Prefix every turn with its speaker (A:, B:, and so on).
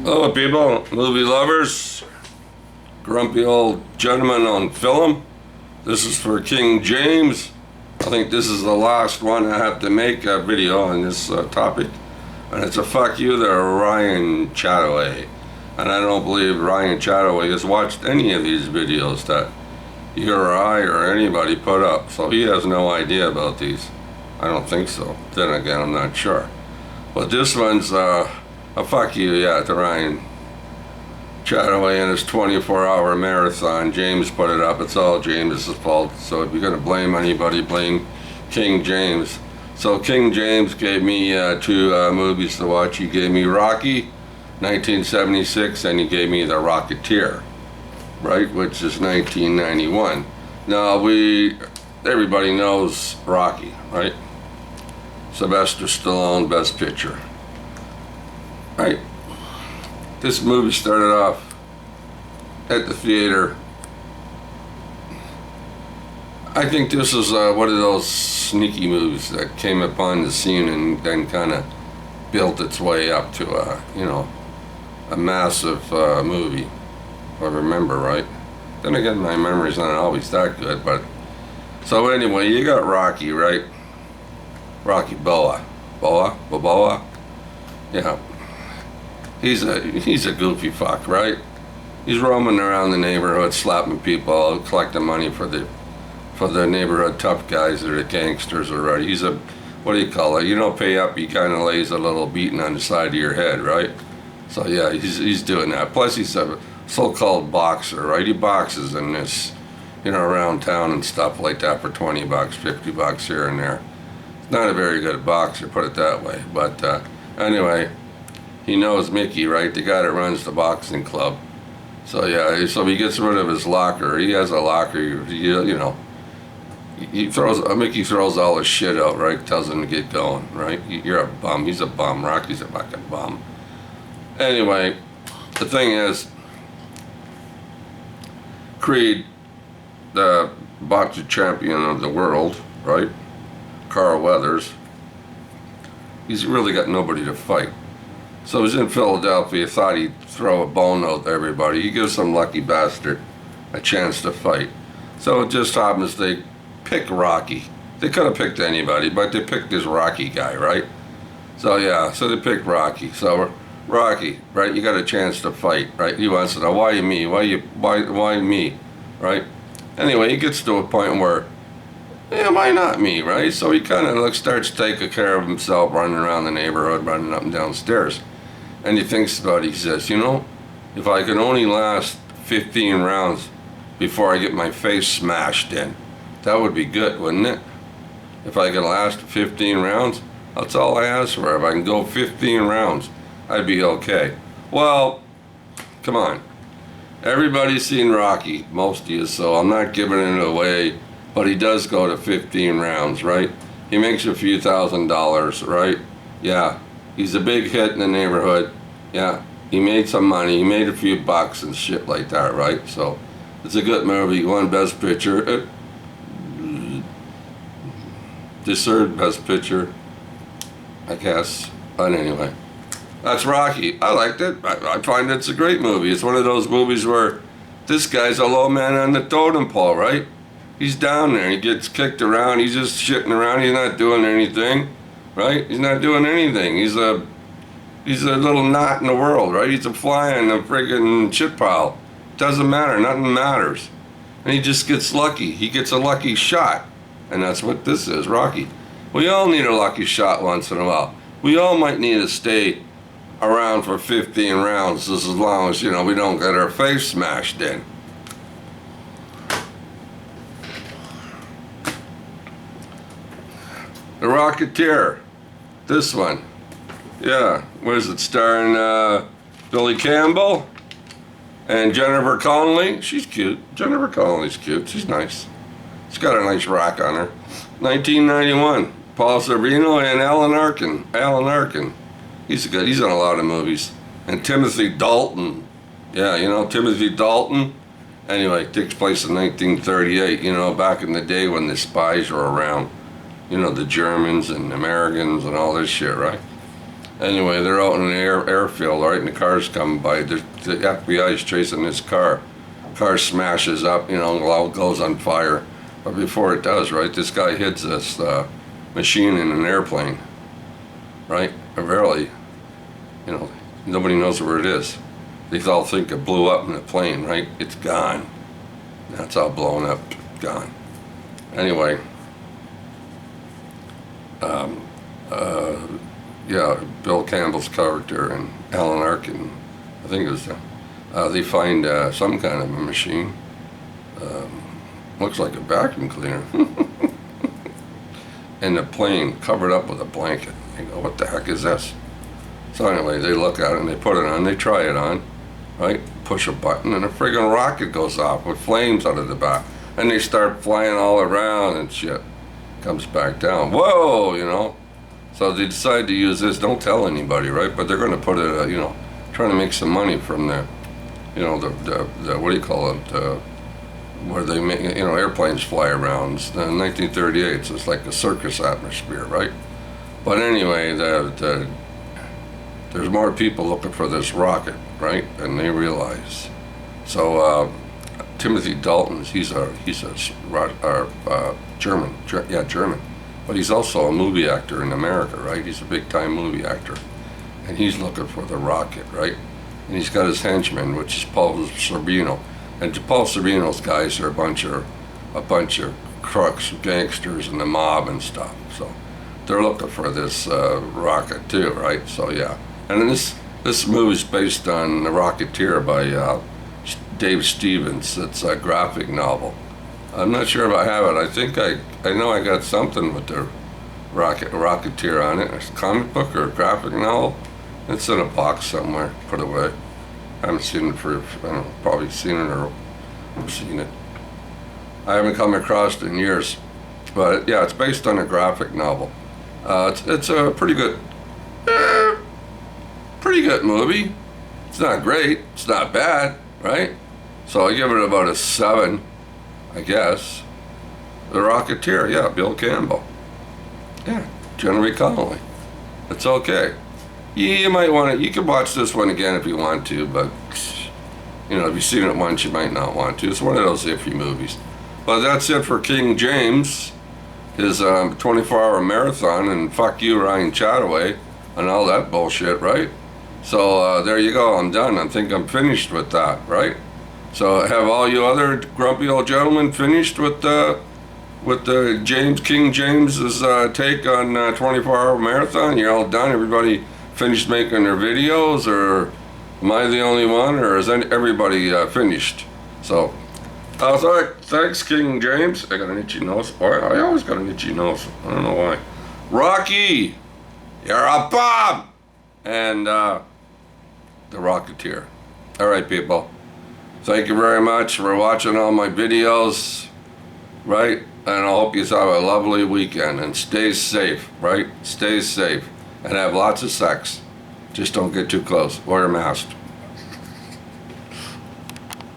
A: Hello people, movie lovers, grumpy old gentleman on film. This is for King James. I think this is the last one I have to make a video on this topic. And it's a fuck you to Ryan Chataway. And I don't believe Ryan Chataway has watched any of these videos that you or I or anybody put up. So he has no idea about these. I don't think so. Then again, I'm not sure. But this one's a fuck you, yeah, to Ryan Chataway and his 24-hour marathon. James put it up. It's all James's fault. So if you're going to blame anybody, blame King James. So King James gave me two movies to watch. He gave me Rocky, 1976, and he gave me The Rockateer, right, which is 1991. Now everybody knows Rocky, right? Sylvester Stallone, Best Picture. Right. This movie started off at the theater. I think this is one of those sneaky movies that came upon the scene and then kind of built its way up to a massive movie, if I remember right. Then again, my memory's not always that good, but so anyway, you got Rocky, right? Rocky Boa, yeah. He's a goofy fuck, right? He's roaming around the neighborhood, slapping people, collecting money for the neighborhood tough guys that are gangsters already. He's a, what do you call it? You don't pay up, he kind of lays a little beating on the side of your head, right? So yeah, he's doing that. Plus he's a so-called boxer, right? He boxes in this, around town and stuff like that for 20 bucks, 50 bucks here and there. Not a very good boxer, put it that way. But anyway, he knows Mickey, right? The guy that runs the boxing club. So yeah, so he gets rid of his locker. He has a locker, Mickey throws all his shit out, right? Tells him to get going, right? You're a bum. He's a bum. Rocky's a fucking bum. Anyway, the thing is, Creed, the boxing champion of the world, right? Carl Weathers, he's really got nobody to fight. So he's in Philadelphia, thought he'd throw a bone out to everybody. He gives some lucky bastard a chance to fight. So it just happens they pick Rocky. They could have picked anybody, but they picked this Rocky guy, right? So yeah, so they picked Rocky. So Rocky, right, you got a chance to fight, right? He wants to know, why me? Why me, right? Anyway, he gets to a point where, yeah, why not me, right? So he kind of starts taking care of himself, running around the neighborhood, running up and down stairs. And he thinks about it, he says, if I could only last 15 rounds before I get my face smashed in, that would be good, wouldn't it? If I could last 15 rounds, that's all I ask for. If I can go 15 rounds, I'd be okay. Well, come on. Everybody's seen Rocky, most of you, so I'm not giving it away. But he does go to 15 rounds, right? He makes a few $1,000s, right? Yeah, he's a big hit in the neighborhood. Yeah, he made some money. He made a few bucks and shit like that, right? So it's a good movie. He won Best Picture. Deserved Best Picture, I guess. But anyway, that's Rocky. I liked it. I find it's a great movie. It's one of those movies where this guy's a low man on the totem pole, right? He's down there, he gets kicked around, he's just shitting around, he's not doing anything, right? He's not doing anything. He's a little knot in the world, right? He's a fly in a friggin' shit pile. Doesn't matter, nothing matters. And he just gets lucky. He gets a lucky shot. And that's what this is, Rocky. We all need a lucky shot once in a while. We all might need to stay around for 15 rounds as long as, we don't get our face smashed in. The Rockateer, this one, yeah, where is it, starring Billy Campbell and Jennifer Connelly. She's cute. Jennifer Connelly's cute. She's nice. She's got a nice rock on her. 1991, Paul Sorvino and Alan Arkin. He's good. He's in a lot of movies. And Timothy Dalton. Yeah, Timothy Dalton. Anyway, it takes place in 1938, back in the day when the spies were around. The Germans and Americans and all this shit, right? Anyway, they're out in the airfield, right, and the car's coming by. The FBI's chasing this car. Car smashes up, goes on fire. But before it does, right, this guy hits this machine in an airplane, right? Rarely, nobody knows where it is. They all think it blew up in the plane, right? It's gone. That's all blown up, gone. Anyway, yeah, Bill Campbell's character and Alan Arkin, I think it was, they find some kind of a machine. Looks like a vacuum cleaner. And the plane covered up with a blanket. They go, what the heck is this? So anyway, they look at it and they put it on, they try it on, right? Push a button and a friggin' rocket goes off with flames out of the back. And they start flying all around and shit. Comes back down. Whoa, So they decide to use this. Don't tell anybody, right? But they're going to put it, trying to make some money from the, the what do you call it? Where they make, airplanes fly around. It's 1938, so it's like a circus atmosphere, right? But anyway, there's more people looking for this rocket, right? And they realize. So Timothy Dalton, he's a German, German. But he's also a movie actor in America, right? He's a big-time movie actor. And he's looking for the rocket, right? And he's got his henchman, which is Paul Sorvino. And Paul Sorvino's guys are a bunch of crooks, gangsters, and the mob and stuff. So they're looking for this rocket too, right? So yeah. And this movie's based on The Rockateer by Dave Stevens. It's a graphic novel. I'm not sure if I have it. I think I know I got something with the Rockateer on it. It's a comic book or a graphic novel. It's in a box somewhere, put away. I haven't seen it for, probably seen it or seen it. I haven't come across it in years. But yeah, it's based on a graphic novel. It's a pretty good movie. It's not great. It's not bad, right? So I give it about a 7, I guess. The Rockateer, yeah, Bill Campbell. Yeah, Jennifer Connelly. It's okay. You might want to, you can watch this one again if you want to, but, if you've seen it once, you might not want to. It's one of those iffy movies. But that's it for King James, his 24-hour marathon, and fuck you, Ryan Chataway, and all that bullshit, right? So there you go, I'm done. I think I'm finished with that, right? So have all you other grumpy old gentlemen finished with the King James's take on 24-hour marathon? You're all done? Everybody finished making their videos, or am I the only one, or is everybody finished? So, thanks, King James. I got an itchy nose. Boy, I always got an itchy nose. I don't know why. Rocky, you're a bomb! And the Rockateer. All right, people. Thank you very much for watching all my videos, right? And I hope you have a lovely weekend and stay safe, right? Stay safe and have lots of sex. Just don't get too close. Wear a mask.